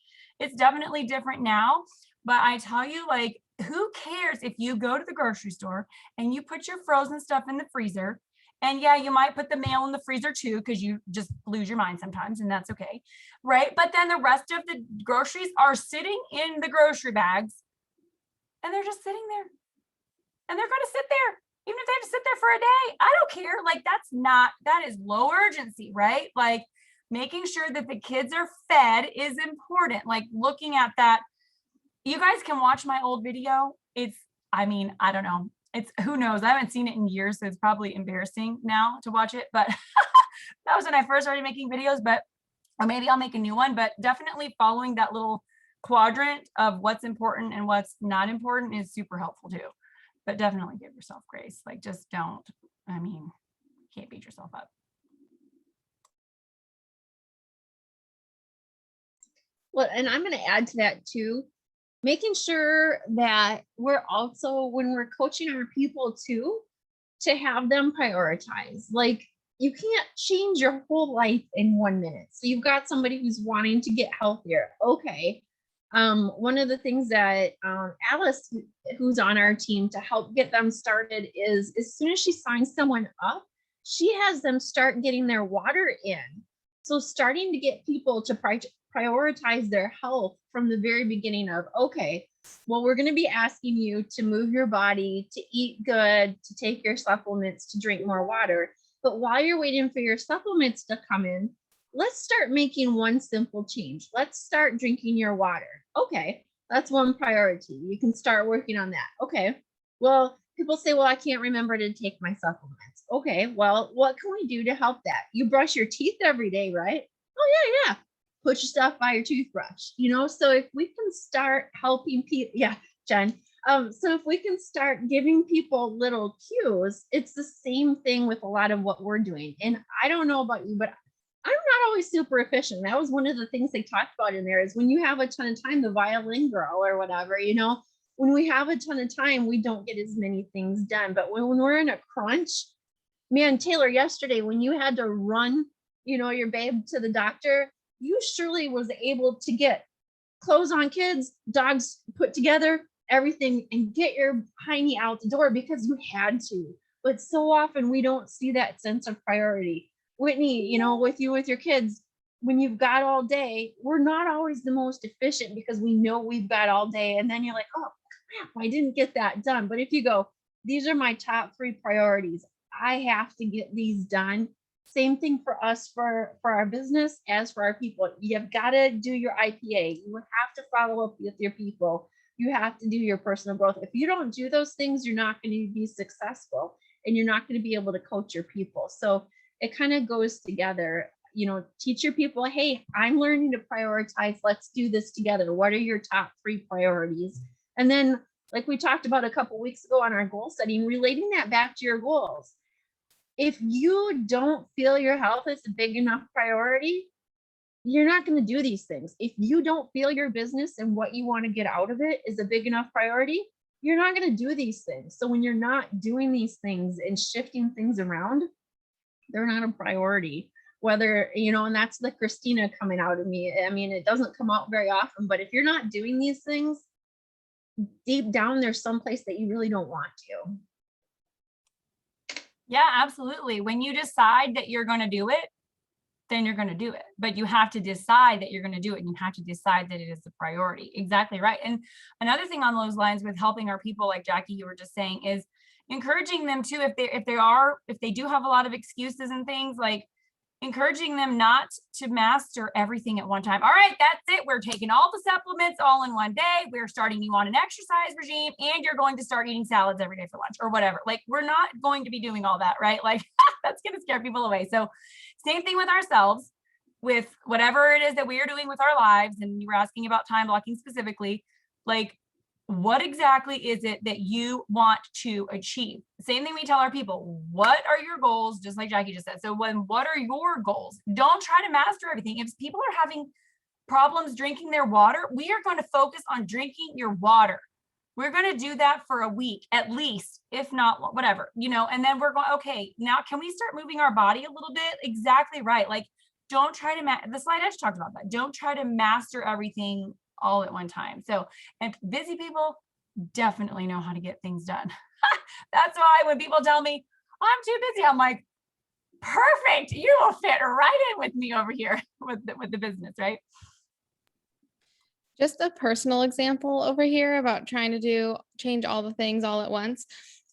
it's definitely different now. But I tell you, like, who cares if you go to the grocery store and you put your frozen stuff in the freezer? And yeah, you might put the mail in the freezer too, because you just lose your mind sometimes, and that's okay, right? But then the rest of the groceries are sitting in the grocery bags, and they're just sitting there, and they're going to sit there. Even if they have to sit there for a day, I don't care. Like, that is low urgency, right? Like, making sure that the kids are fed is important. Like, looking at that, you guys can watch my old video. I don't know. Who knows? I haven't seen it in years, so it's probably embarrassing now to watch it. But that was when I first started making videos, or maybe I'll make a new one, but definitely following that little quadrant of what's important and what's not important is super helpful too. But definitely give yourself grace. Like, just don't, can't beat yourself up. Well, and I'm going to add to that too, making sure that we're also, when we're coaching our people too, to have them prioritize. Like, you can't change your whole life in 1 minute. So you've got somebody who's wanting to get healthier. Okay. One of the things that Alice, who's on our team to help get them started, is as soon as she signs someone up, she has them start getting their water in. So starting to get people to prioritize their health from the very beginning of, okay, well, we're going to be asking you to move your body, to eat good, to take your supplements, to drink more water. But while you're waiting for your supplements to come in, let's start making one simple change. Let's start drinking your water. Okay, that's one priority. You can start working on that. Okay, well, people say, well, I can't remember to take my supplements. Okay, well, what can we do to help that? You brush your teeth every day, right? Oh, yeah. Put your stuff by your toothbrush, so if we can start helping people, Jen. So if we can start giving people little cues, it's the same thing with a lot of what we're doing. And I don't know about you, but I'm not always super efficient. That was one of the things they talked about in there, is when you have a ton of time, the violin girl or whatever, when we have a ton of time, we don't get as many things done. But when we're in a crunch, man, Taylor, yesterday, when you had to run, your babe to the doctor, you surely was able to get clothes on kids, dogs put together, everything, and get your hiney out the door because you had to. But so often we don't see that sense of priority. Whitney, with your kids, when you've got all day, we're not always the most efficient because we know we've got all day. And then you're like, oh, I didn't get that done. But if you go, these are my top 3 priorities, I have to get these done. Same thing for us, for our business as for our people. You've got to do your IPA. You have to follow up with your people. You have to do your personal growth. If you don't do those things, you're not going to be successful, and you're not going to be able to coach your people. So it kind of goes together. You know, teach your people, hey, I'm learning to prioritize. Let's do this together. What are your top 3 priorities? And then, like we talked about a couple weeks ago on our goal setting, relating that back to your goals. If you don't feel your health is a big enough priority, you're not going to do these things. If you don't feel your business and what you want to get out of it is a big enough priority, you're not going to do these things. So when you're not doing these things and shifting things around, they're not a priority. Whether, you know, and that's the Christina coming out of me. I mean, it doesn't come out very often, but if you're not doing these things, deep down, there's someplace that you really don't want to. Yeah, absolutely. When you decide that you're going to do it, then you're going to do it. But you have to decide that you're going to do it, and you have to decide that it is a priority. Exactly right. And another thing on those lines with helping our people, like Jackie, you were just saying, is encouraging them too, if they do have a lot of excuses and things, like encouraging them not to master everything at one time. All right, that's it. We're taking all the supplements all in one day. We're starting you on an exercise regime, and you're going to start eating salads every day for lunch or whatever. Like, we're not going to be doing all that, right? Like, that's going to scare people away. So same thing with ourselves, with whatever it is that we are doing with our lives. And you were asking about time blocking specifically, like, what exactly is it that you want to achieve? Same thing we tell our people. What are your goals? Just like Jackie just said. So what are your goals? Don't try to master everything. If people are having problems drinking their water, we are going to focus on drinking your water. We're going to do that for a week at least, if not whatever, you know, and then we're going, okay, now can we start moving our body a little bit? Exactly right. Like, don't try to, the slide edge talked about that. Don't try to master everything all at one time. So, and busy people definitely know how to get things done. That's why when people tell me I'm too busy, I'm like, perfect. You will fit right in with me over here with the business, right? Just a personal example over here about trying to change all the things all at once.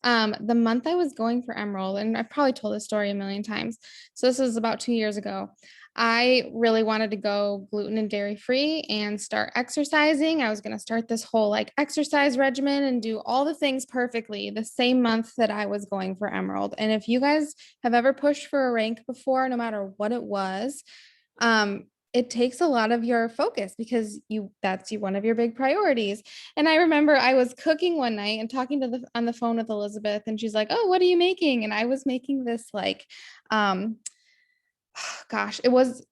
The month I was going for Emerald, and I've probably told this story a million times. So this was about 2 years ago. I really wanted to go gluten and dairy free and start exercising. I was going to start this whole like exercise regimen and do all the things perfectly the same month that I was going for Emerald. And if you guys have ever pushed for a rank before, no matter what it was, it takes a lot of your focus because that's one of your big priorities. And I remember I was cooking one night and talking on the phone with Elizabeth, and she's like, "Oh, what are you making?" And I was making this like, gosh, it was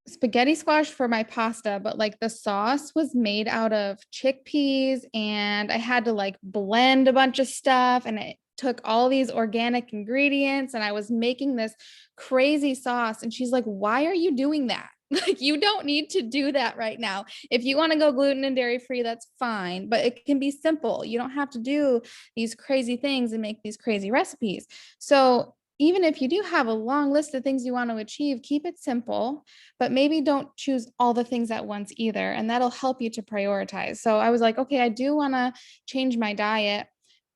spaghetti squash for my pasta, but like the sauce was made out of chickpeas, and I had to like blend a bunch of stuff, and it took all these organic ingredients, and I was making this crazy sauce. And she's like, "Why are you doing that? Like, you don't need to do that right now. If you want to go gluten and dairy free, that's fine, but it can be simple. You don't have to do these crazy things and make these crazy recipes." So even if you do have a long list of things you want to achieve, keep it simple, but maybe don't choose all the things at once either. And that'll help you to prioritize. So I was like, okay, I do want to change my diet,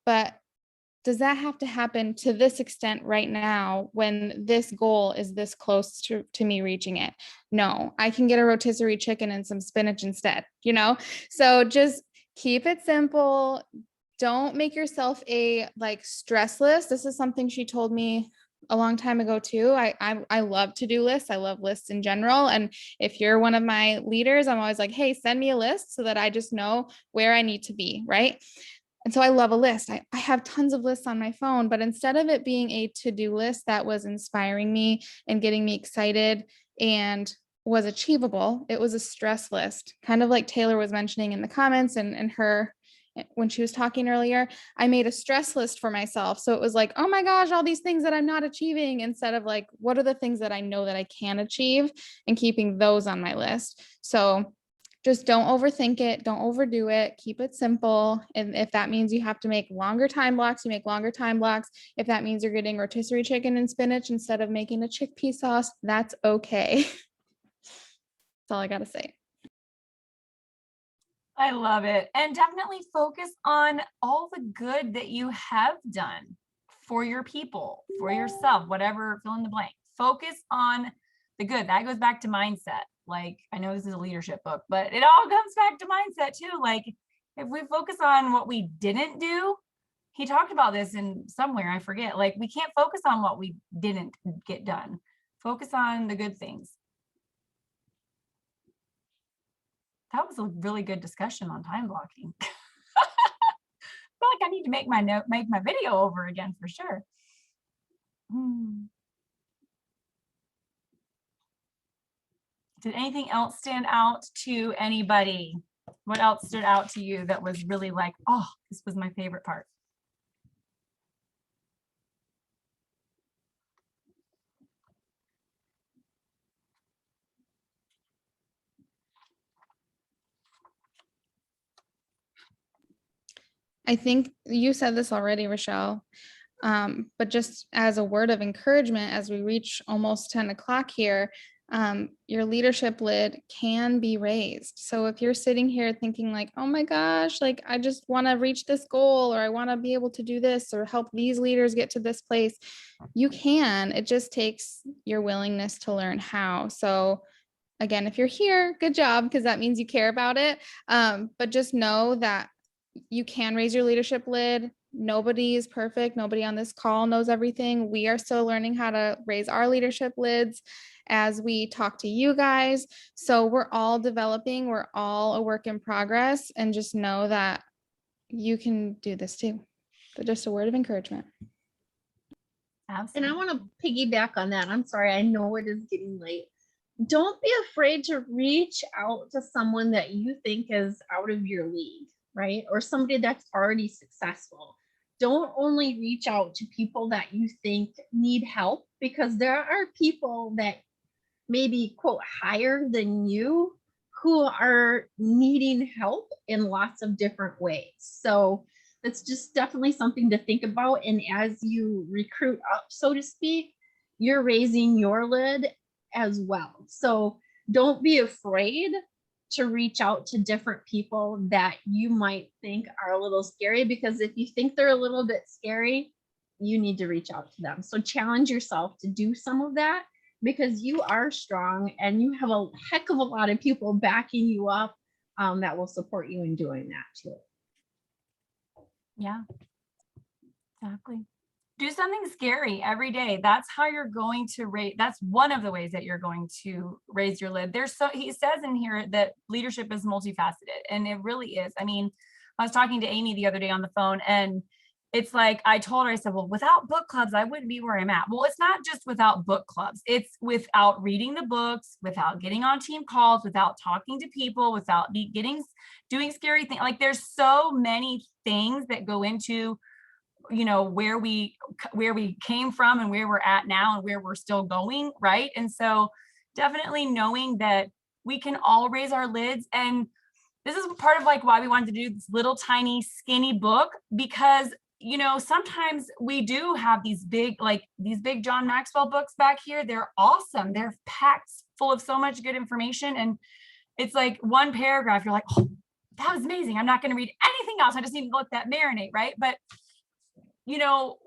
but does that have to happen to this extent right now when this goal is this close to me reaching it? No, I can get a rotisserie chicken and some spinach instead, you know? So just keep it simple. Don't make yourself a like stress list. This is something she told me a long time ago too. I love to-do lists. I love lists in general. And if you're one of my leaders, I'm always like, hey, send me a list so that I just know where I need to be, right? And so I love a list. I have tons of lists on my phone, but instead of it being a to-do list that was inspiring me and getting me excited and was achievable, it was a stress list, kind of like Taylor was mentioning in the comments and her when she was talking earlier. I made a stress list for myself. So it was like, oh my gosh, all these things that I'm not achieving, instead of like, what are the things that I know that I can achieve, and keeping those on my list. So just don't overthink it. Don't overdo it. Keep it simple. And if that means you have to make longer time blocks, you make longer time blocks. If that means you're getting rotisserie chicken and spinach instead of making a chickpea sauce, that's okay. That's all I got to say. I love it. And definitely focus on all the good that you have done for your people, for yourself, whatever, fill in the blank. Focus on the good. That goes back to mindset. Like, I know this is a leadership book, but it all comes back to mindset too. Like, if we focus on what we didn't do, he talked about this in somewhere, I forget. Like, we can't focus on what we didn't get done. Focus on the good things. That was a really good discussion on time blocking. I feel like I need to make my video over again for sure. Did anything else stand out to anybody? What else stood out to you that was really like, oh, this was my favorite part? I think you said this already, Rochelle, but just as a word of encouragement, as we reach almost 10 o'clock here, your leadership lid can be raised. So if you're sitting here thinking like, oh my gosh, like I just want to reach this goal, or I want to be able to do this or help these leaders get to this place, you can. It just takes your willingness to learn how. So again, if you're here, good job, because that means you care about it. But just know that you can raise your leadership lid. Nobody is perfect. Nobody on this call knows everything. We are still learning how to raise our leadership lids as we talk to you guys. So we're all developing. We're all a work in progress, and just know that you can do this too. But just a word of encouragement. Absolutely. And I want to piggyback on that. I'm sorry, I know it is getting late. Don't be afraid to reach out to someone that you think is out of your league, right? Or somebody that's already successful. Don't only reach out to people that you think need help, because there are people that maybe quote higher than you who are needing help in lots of different ways. So it's just definitely something to think about. And as you recruit up, so to speak, you're raising your lid as well. So don't be afraid to reach out to different people that you might think are a little scary, because if you think they're a little bit scary, you need to reach out to them. So challenge yourself to do some of that, because you are strong and you have a heck of a lot of people backing you up that will support you in doing that too. Yeah, exactly. Do something scary every day. That's how you're going to raise. That's one of the ways that you're going to raise your lid. He says in here that leadership is multifaceted, and it really is. I mean, I was talking to Amy the other day on the phone, and it's like, I told her, I said, well, without book clubs, I wouldn't be where I'm at. Well, it's not just without book clubs. It's without reading the books, without getting on team calls, without talking to people, without doing scary things. Like, there's so many things that go into, you know, where we came from and where we're at now and where we're still going, right? And so definitely knowing that we can all raise our lids. And this is part of like why we wanted to do this little tiny skinny book, because you know, sometimes we do have these big John Maxwell books back here. They're awesome. They're packed full of so much good information. And it's like one paragraph, you're like, oh, that was amazing. I'm not going to read anything else. I just need to let that marinate, right? But you know,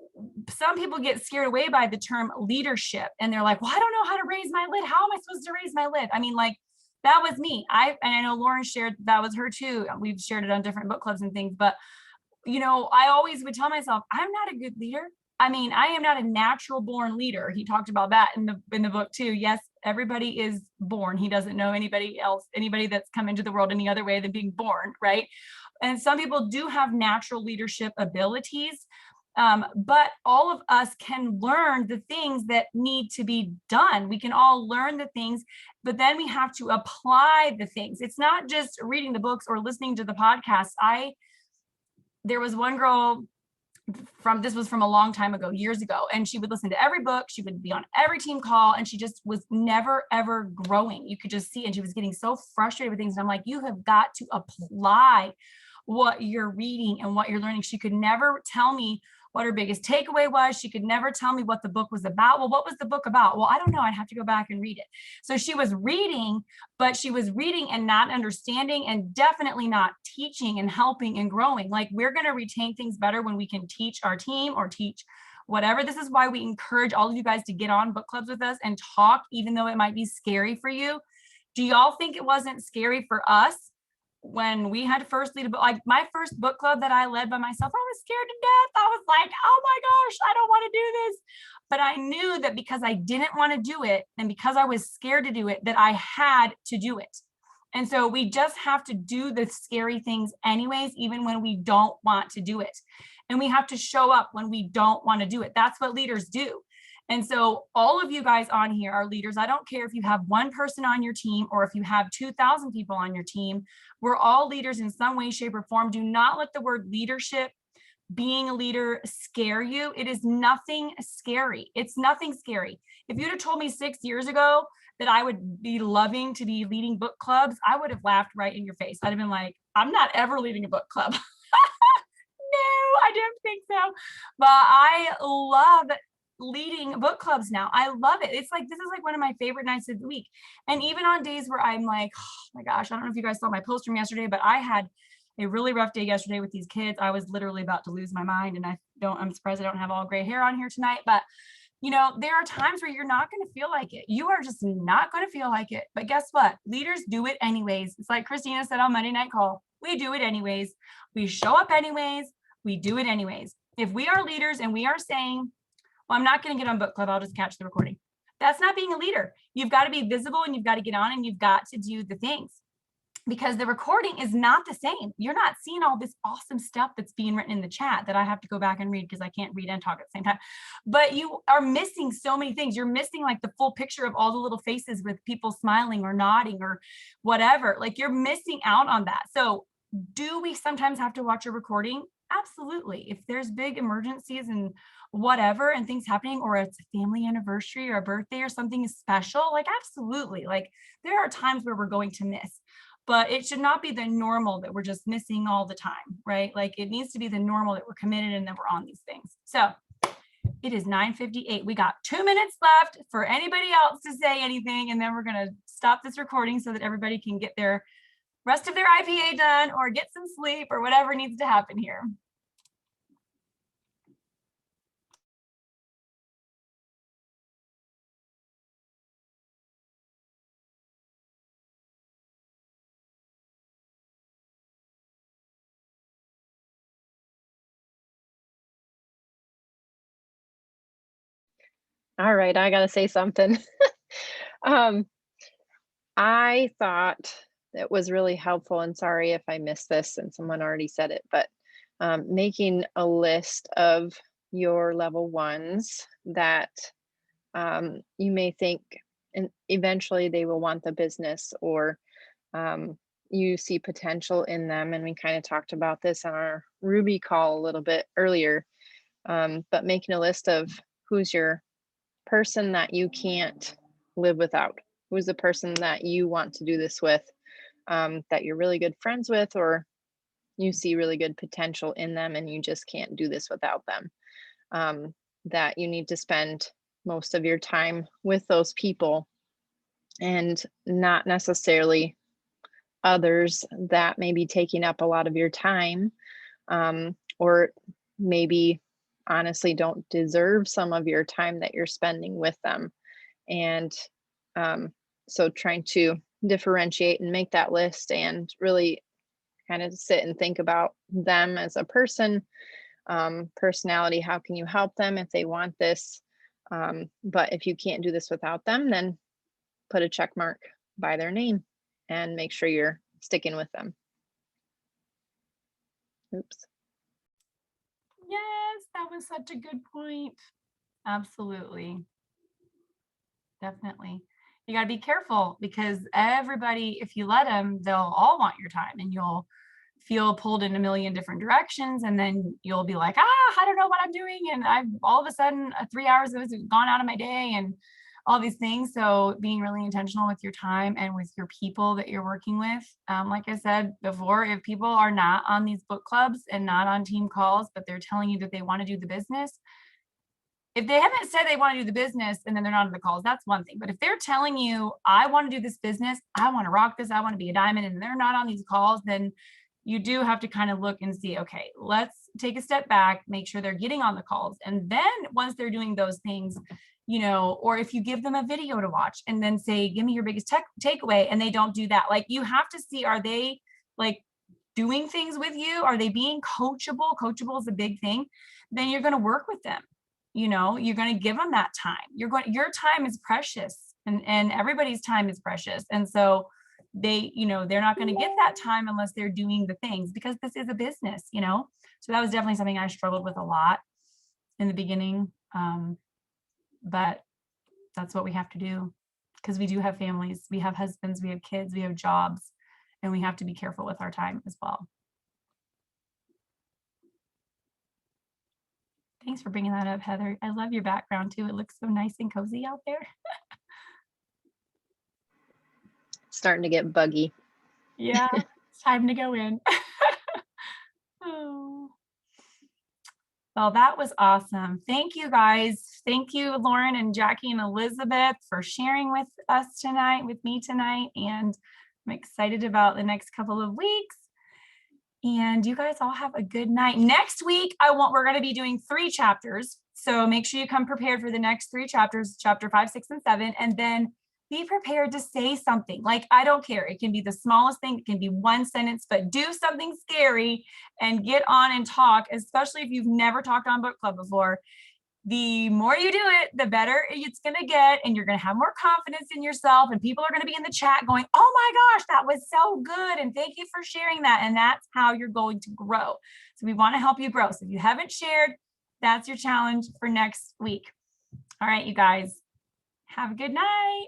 some people get scared away by the term leadership, and they're like, well, I don't know how to raise my lid. How am I supposed to raise my lid? I mean, like, that was me. And I know Lauren shared, that was her too. We've shared it on different book clubs and things, but you know, I always would tell myself, I'm not a good leader. I mean, I am not a natural born leader. He talked about that in the book too. Yes, everybody is born. He doesn't know anybody that's come into the world any other way than being born, right? And some people do have natural leadership abilities. But all of us can learn the things that need to be done. We can all learn the things, but then we have to apply the things. It's not just reading the books or listening to the podcasts. There was one girl this was from a long time ago, years ago, and she would listen to every book. She would be on every team call, and she just was never, ever growing. You could just see, and she was getting so frustrated with things. And I'm like, you have got to apply what you're reading and what you're learning. She could never tell me what her biggest takeaway was. She could never tell me what the book was about. Well, what was the book about? Well, I don't know. I'd have to go back and read it. So she was reading, but she was reading and not understanding, and definitely not teaching and helping and growing. Like, we're going to retain things better when we can teach our team or teach whatever. This is why we encourage all of you guys to get on book clubs with us and talk, even though it might be scary for you. Do y'all think it wasn't scary for us when we had to first lead a book? Like, my first book club that I led by myself, I was scared to death. I was like, oh my gosh, I don't want to do this. But I knew that because I didn't want to do it, and because I was scared to do it, that I had to do it. And so we just have to do the scary things anyways, even when we don't want to do it. And we have to show up when we don't want to do it. That's what leaders do. And so all of you guys on here are leaders. I don't care if you have one person on your team or if you have 2,000 people on your team. We're all leaders in some way, shape, or form. Do not let the word leadership, being a leader, scare you. It is nothing scary. It's nothing scary. If you'd have told me 6 years ago that I would be loving to be leading book clubs, I would have laughed right in your face. I'd have been like, I'm not ever leading a book club. No, I don't think so. But I love leading book clubs now. I love it. It's like, this is like one of my favorite nights of the week. And even on days where I'm like, oh my gosh, I don't know if you guys saw my post from yesterday, but I had a really rough day yesterday with these kids. I was literally about to lose my mind, and I'm surprised I don't have all gray hair on here tonight. But you know, there are times where you're not going to feel like it. You are just not going to feel like it. But guess what? Leaders do it anyways. It's like Christina said on Monday Night Call. We do it anyways. We show up anyways. We do it anyways. If we are leaders and we are saying, well, I'm not going to get on book club, I'll just catch the recording. That's not being a leader. You've got to be visible, and you've got to get on, and you've got to do the things, because the recording is not the same. You're not seeing all this awesome stuff that's being written in the chat that I have to go back and read because I can't read and talk at the same time. But you are missing so many things. You're missing like the full picture of all the little faces with people smiling or nodding or whatever. Like, you're missing out on that. So do we sometimes have to watch a recording? Absolutely. If there's big emergencies and whatever and things happening, or it's a family anniversary or a birthday or something special, like, absolutely. Like, there are times where we're going to miss, but it should not be the normal that we're just missing all the time, right? Like, it needs to be the normal that we're committed and that we're on these things. So it is 9:58. We got 2 minutes left for anybody else to say anything, and then we're going to stop this recording so that everybody can get their rest of their IPA done or get some sleep or whatever needs to happen here. All right, I gotta say something. I thought it was really helpful, and sorry if I missed this and someone already said it, but making a list of your level ones that you may think, and eventually they will want the business, or you see potential in them. And we kind of talked about this on our Ruby call a little bit earlier, but making a list of who's your person that you can't live without, who's the person that you want to do this with, that you're really good friends with, or you see really good potential in them and you just can't do this without them, that you need to spend most of your time with those people, and not necessarily others that may be taking up a lot of your time, or maybe honestly don't deserve some of your time that you're spending with them. And so trying to differentiate and make that list and really kind of sit and think about them as a person, personality. How can you help them if they want this? But if you can't do this without them, then put a check mark by their name and make sure you're sticking with them. Oops. Yes, that was such a good point. Absolutely. Definitely. You got to be careful, because everybody, if you let them, they'll all want your time, and you'll feel pulled in a million different directions. And then you'll be like, I don't know what I'm doing. And I've all of a sudden 3 hours has gone out of my day, and all these things. So being really intentional with your time and with your people that you're working with. Like I said before, if people are not on these book clubs and not on team calls, but they're telling you that they want to do the business, if they haven't said they want to do the business and then they're not on the calls, that's one thing. But if they're telling you, I want to do this business, I want to rock this, I want to be a diamond, and they're not on these calls, then you do have to kind of look and see, okay, let's take a step back, make sure they're getting on the calls. And then once they're doing those things, you know, or if you give them a video to watch and then say, give me your biggest takeaway, and they don't do that, like you have to see, are they like doing things with you? Are they being coachable? Coachable is a big thing. Then you're going to work with them. You know, you're going to give them that time. Your time is precious, and everybody's time is precious. And so they, you know, they're not going to get that time unless they're doing the things, because this is a business, you know? So that was definitely something I struggled with a lot in the beginning. But that's what we have to do, because we do have families, we have husbands, we have kids, we have jobs, and we have to be careful with our time as well. Thanks for bringing that up, Heather. I love your background too. It looks so nice and cozy out there. Starting to get buggy. Yeah, it's time to go in. Oh. Well, that was awesome. Thank you guys. Thank you, Lauren and Jackie and Elizabeth, for sharing with us tonight, with me tonight. And I'm excited about the next couple of weeks. And you guys all have a good night. Next week, we're going to be doing 3 chapters. So make sure you come prepared for the next 3 chapters, chapter 5, 6, and 7. And then be prepared to say something. Like, I don't care. It can be the smallest thing. It can be 1 sentence, but do something scary and get on and talk, especially if you've never talked on book club before. The more you do it, the better it's going to get, and you're going to have more confidence in yourself, and people are going to be in the chat going, oh my gosh, that was so good, and thank you for sharing that. And that's how you're going to grow. So we want to help you grow. So if you haven't shared, that's your challenge for next week. All right, you guys, have a good night.